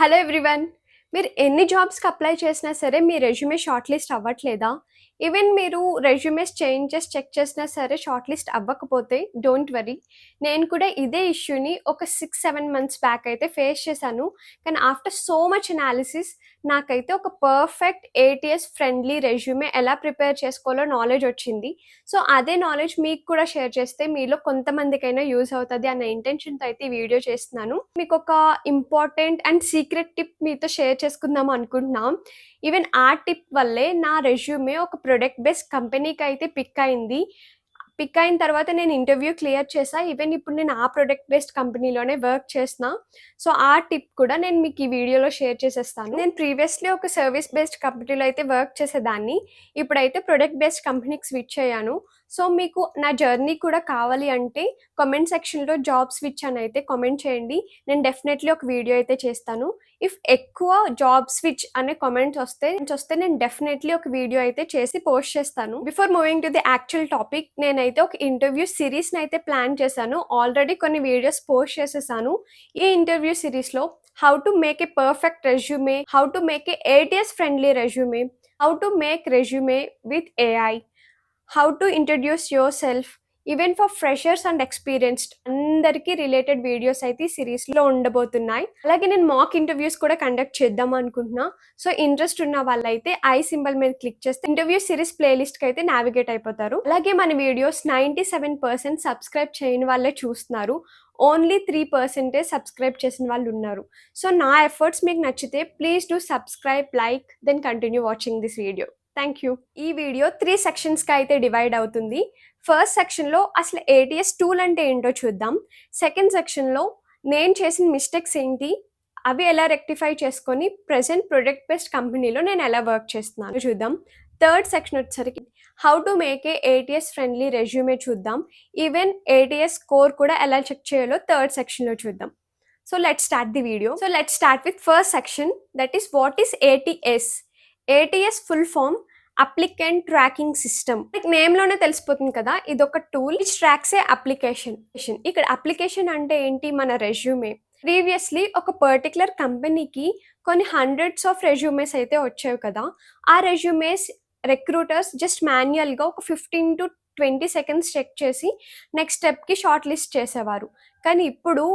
Hello everyone. మీరు ఎన్ని జాబ్స్‌కి అప్లై చేసినా సరే మీ రెజ్యూమే షార్ట్ లిస్ట్ అవ్వట్లేదా? ఈవెన్ మీరు రెజ్యూమేస్ చేంజెస్ చెక్ చేసినా సరే షార్ట్ లిస్ట్ అవ్వకపోతే డోంట్ వర్రీ. నేను కూడా ఇదే ఇష్యూని ఒక 6, 7 మంత్స్ బ్యాక్ అయితే ఫేస్ చేశాను. కానీ ఆఫ్టర్ సో మచ్ అనాలిసిస్ నాకైతే ఒక పర్ఫెక్ట్ ఏటీఎస్ ఫ్రెండ్లీ రెజ్యూమే ఎలా ప్రిపేర్ చేసుకోవాలో నాలెడ్జ్ వచ్చింది. సో అదే నాలెడ్జ్ మీకు కూడా షేర్ చేస్తే మీలో కొంతమందికైనా యూజ్ అవుతది అన్న ఇంటెన్షన్‌తో అయితే ఈ వీడియో చేస్తున్నాను. మీకొక ఇంపార్టెంట్ అండ్ సీక్రెట్ టిప్ మీతో షేర్ చేసుకుందాం అనుకుంటున్నాం. ఈవెన్ ఆ టిప్ వల్లే నా రెజ్యూమే ఒక ప్రొడక్ట్ బేస్డ్ కంపెనీకైతే పిక్ అయింది. పిక్ అయిన తర్వాత నేను ఇంటర్వ్యూ క్లియర్ చేశా. ఈవెన్ ఇప్పుడు నేను ఆ ప్రొడక్ట్ బేస్డ్ కంపెనీలోనే వర్క్ చేస్తున్నా. సో ఆ టిప్ కూడా నేను మీకు ఈ వీడియోలో షేర్ చేసేస్తాను. నేను ప్రీవియస్‌లీ ఒక సర్వీస్ బేస్డ్ కంపెనీలో అయితే వర్క్ చేసేదాన్ని. ఇప్పుడైతే ప్రొడక్ట్ బేస్డ్ కంపెనీకి స్విచ్ అయ్యాను. సో మీకు నా జర్నీ కూడా కావాలి అంటే కామెంట్ సెక్షన్‌లో జాబ్ స్విచ్ అని అయితే కామెంట్ చేయండి. నేను డెఫినెట్‌లీ ఒక వీడియో అయితే చేస్తాను. ఇఫ్ ఎక్కువ జాబ్ స్విచ్ అనే కామెంట్స్ వస్తే నేను డెఫినెట్‌లీ ఒక వీడియో అయితే చేసి పోస్ట్ చేస్తాను. Before moving to the actual topic, నేనైతే ఒక ఇంటర్వ్యూ సిరీస్‌ని అయితే ప్లాన్ చేశాను. ఆల్రెడీ కొన్ని వీడియోస్ పోస్ట్ చేసేసాను. ఈ ఇంటర్వ్యూ సిరీస్‌లో how to make a perfect resume, how to make a ATS friendly resume, how to make resume with AI, how to introduce your self, even for freshers and experienced అందరికీ related videos అయితే ఈ సిరీస్లో ఉండబోతున్నాయి. అలాగే నేను mock interviews కూడా conduct చేద్దాం అనుకుంటున్నా. సో ఇంట్రెస్ట్ ఉన్న వాళ్ళైతే ఐ సింబల్ మీద క్లిక్ చేస్తే ఇంటర్వ్యూ సిరీస్ ప్లేలిస్ట్కి అయితే నావిగేట్ అయిపోతారు. అలాగే మన వీడియోస్ 97% సబ్స్క్రైబ్ చేయని వాళ్ళే చూస్తున్నారు. ఓన్లీ 3% సబ్స్క్రైబ్ చేసిన వాళ్ళు ఉన్నారు. సో నా ఎఫర్ట్స్ మీకు నచ్చితే please do subscribe, like, then continue watching this video. Thank you. ఈ వీడియో 3 సెక్షన్స్‌కి అయితే డివైడ్ అవుతుంది. ఫస్ట్ సెక్షన్‌లో అసలు ఏటీఎస్ టూల్ అంటే ఏంటో చూద్దాం. సెకండ్ సెక్షన్‌లో నేను చేసిన మిస్టేక్స్ ఏంటి, అవి ఎలా రెక్టిఫై చేసుకొని ప్రెజెంట్ ప్రొడక్ట్ బేస్డ్ కంపెనీలో నేను ఎలా వర్క్ చేస్తున్నానో చూద్దాం. థర్డ్ సెక్షన్ వచ్చేసరికి how to make a ATS friendly resume చూద్దాం. ఈవెన్ ఏటీఎస్ స్కోర్ కూడా ఎలా చెక్ చేయాలో థర్డ్ సెక్షన్‌లో చూద్దాం. So let's start the video. So let's start with first section, that is what is ATS. ATS full form applicant tracking system. నేమ్లోనే తెలిసిపోతుంది కదా, ఇది ఒక tool which tracks a application. ఇక్కడ అప్లికేషన్ అంటే ఏంటి, మన రెజ్యూమే. ప్రీవియస్లీ ఒక పర్టికులర్ కంపెనీకి కొన్ని హండ్రెడ్స్ ఆఫ్ రెజ్యూమేస్ అయితే వచ్చాయి కదా. ఆ రెజ్యూమేస్ రిక్రూటర్స్ జస్ట్ మాన్యువల్గా ఒక 15 to 20 సెకండ్స్ చెక్ చేసి నెక్స్ట్ స్టెప్కి షార్ట్ లిస్ట్ చేసేవారు. కానీ ఇప్పుడు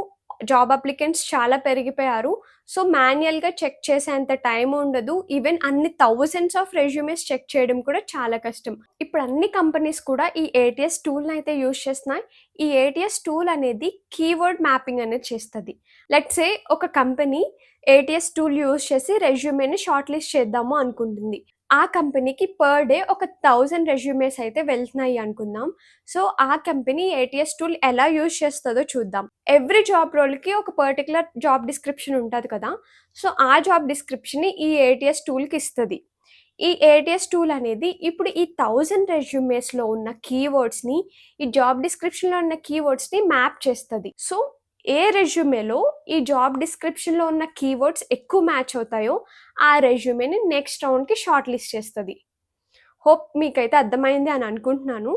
జాబ్ అప్లికెంట్స్ చాలా పెరిగిపోయారు. సో మాన్యువల్గా చెక్ చేసేంత టైం ఉండదు. ఈవెన్ అన్ని థౌజండ్స్ ఆఫ్ రెజ్యూమేస్ చెక్ చేయడం కూడా చాలా కష్టం. ఇప్పుడు అన్ని కంపెనీస్ కూడా ఈ ఏటీఎస్ టూల్ని అయితే యూజ్ చేస్తున్నాయి. ఈ ఏటీఎస్ టూల్ అనేది కీవర్డ్ మ్యాపింగ్ అనేది చేస్తుంది. లెట్స్ సే ఒక కంపెనీ ఏటీఎస్ టూల్ యూజ్ చేసి రెజ్యూమేని షార్ట్ లిస్ట్ చేద్దాము అనుకుంటుంది. ఆ కంపెనీకి పర్ డే ఒక 1000 రెజ్యూమేస్ అయితే వెళ్తున్నాయి అనుకుందాం. సో ఆ కంపెనీ ఏటీఎస్ టూల్ ఎలా యూజ్ చేస్తుందో చూద్దాం. ఎవ్రీ జాబ్ రోల్కి ఒక పర్టికులర్ జాబ్ డిస్క్రిప్షన్ ఉంటుంది కదా. సో ఆ జాబ్ డిస్క్రిప్షన్ని ఈ ఏటీఎస్ టూల్కి ఇస్తుంది. ఈ ఏటీఎస్ టూల్ అనేది ఇప్పుడు ఈ 1000 రెజ్యూమేస్లో ఉన్న కీవర్డ్స్ని, ఈ జాబ్ డిస్క్రిప్షన్లో ఉన్న కీవర్డ్స్ని మ్యాప్ చేస్తుంది. సో ఏ రెజ్యూమేలో ఈ జాబ్ డిస్క్రిప్షన్లో ఉన్న కీవర్డ్స్ ఎక్కువ మ్యాచ్ అవుతాయో ఆ రెజ్యూమేని నెక్స్ట్ రౌండ్కి షార్ట్ లిస్ట్ చేస్తుంది. హోప్ మీకైతే అర్థమైంది అని అనుకుంటున్నాను.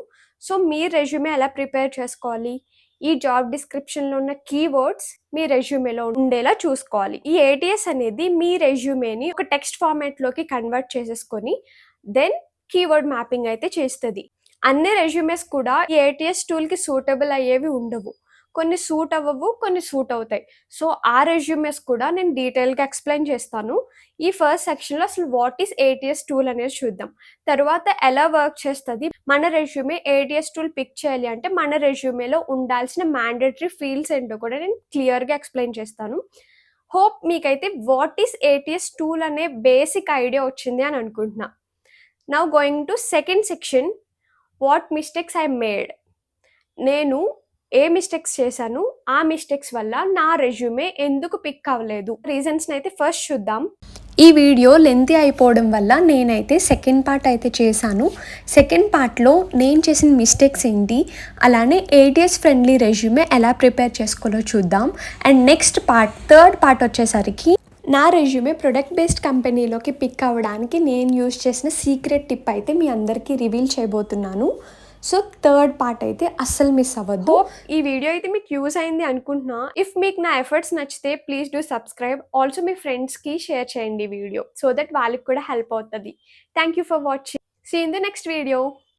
సో మీ రెజ్యూమే ఎలా ప్రిపేర్ చేసుకోవాలి, ఈ జాబ్ డిస్క్రిప్షన్లో ఉన్న కీవర్డ్స్ మీ రెజ్యూమేలో ఉండేలా చూసుకోవాలి. ఈ ఏటీఎస్ అనేది మీ రెజ్యూమేని ఒక టెక్స్ట్ ఫార్మాట్లోకి కన్వర్ట్ చేసేసుకొని దెన్ కీవర్డ్ మ్యాపింగ్ అయితే చేస్తుంది. అన్ని రెజ్యూమేస్ కూడా ఈ ఏటీఎస్ టూల్కి సూటబుల్ అయ్యేవి ఉండవు. కొన్ని సూట్ అవ్వవు, కొన్ని సూట్ అవుతాయి. సో ఆ రెజ్యూమేస్ కూడా నేను డీటెయిల్గా ఎక్స్ప్లెయిన్ చేస్తాను. ఈ ఫస్ట్ సెక్షన్లో అసలు వాట్ ఈస్ ఏటీఎస్ టూల్ అనేది చూద్దాం. తర్వాత ఎలా వర్క్ చేస్తుంది, మన రెజ్యూమే ఏటీఎస్ టూల్ పిక్ చేయాలి అంటే మన రెజ్యూమేలో ఉండాల్సిన మ్యాండేటరీ ఫీల్డ్స్ ఏంటో కూడా నేను క్లియర్గా ఎక్స్ప్లెయిన్ చేస్తాను. హోప్ మీకైతే వాట్ ఈస్ ఏటీఎస్ టూల్ అనే బేసిక్ ఐడియా వచ్చింది అని అనుకుంటున్నా. Now going to second section, what mistakes I made. నేను ఏ మిస్టేక్స్ చేశాను, ఆ మిస్టేక్స్ వల్ల నా రెజ్యూమే ఎందుకు పిక్ అవ్వలేదు, రీజన్స్ని అయితే ఫస్ట్ చూద్దాం. ఈ వీడియో లెంతీ అయిపోవడం వల్ల నేనైతే సెకండ్ పార్ట్ అయితే చేశాను. సెకండ్ పార్ట్లో నేను చేసిన మిస్టేక్స్ ఏంటి, అలానే ఏటీఎస్ ఫ్రెండ్లీ రెజ్యూమే ఎలా ప్రిపేర్ చేసుకోవాలో చూద్దాం. And next part, third part వచ్చేసరికి నా రెజ్యూమే ప్రొడక్ట్ బేస్డ్ కంపెనీలోకి పిక్ అవ్వడానికి నేను యూజ్ చేసిన సీక్రెట్ టిప్ అయితే మీ అందరికీ రివీల్ చేయబోతున్నాను. సో థర్డ్ పార్ట్ అయితే అస్సలు మిస్ అవ్వద్దు. హోప్ ఈ వీడియో అయితే మీకు యూజ్ అయింది అనుకుంటున్నా. ఇఫ్ మీకు నా ఎఫర్ట్స్ నచ్చితే ప్లీజ్ డూ సబ్స్క్రైబ్. ఆల్సో మీ ఫ్రెండ్స్కి షేర్ చేయండి ఈ వీడియో, సో దట్ వాళ్ళకి కూడా హెల్ప్ అవుతుంది. Thank you for watching. See in the next video.